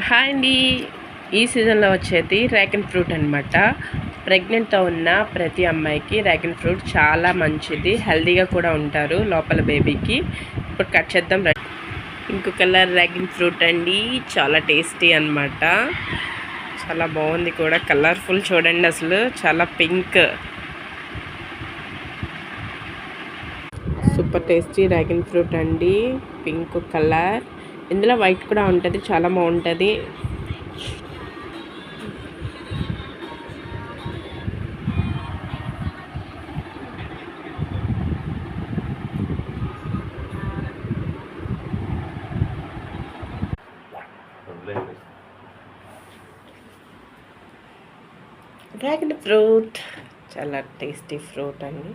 Hi అండి. ఈ సీజన్లో వచ్చేది డ్రాగన్ ఫ్రూట్ అనమాట. ప్రెగ్నెంట్తో ఉన్న ప్రతి అమ్మాయికి డ్రాగన్ ఫ్రూట్ చాలా మంచిది, హెల్తీగా కూడా ఉంటారు లోపల బేబీకి. ఇప్పుడు కట్ చేద్దాం. ఇంకో కలర్ డ్రాగన్ ఫ్రూట్ అండి, చాలా టేస్టీ అనమాట. చాలా బాగుంది కూడా, కలర్ఫుల్ చూడండి, అసలు చాలా pink, super tasty dragon fruit అండి. పింక్ కలర్, ఇందులో వైట్ కూడా ఉంటుంది, చాలా బాగుంటుంది. డ్రాగన్ ఫ్రూట్ చాలా టేస్టీ ఫ్రూట్ అండి.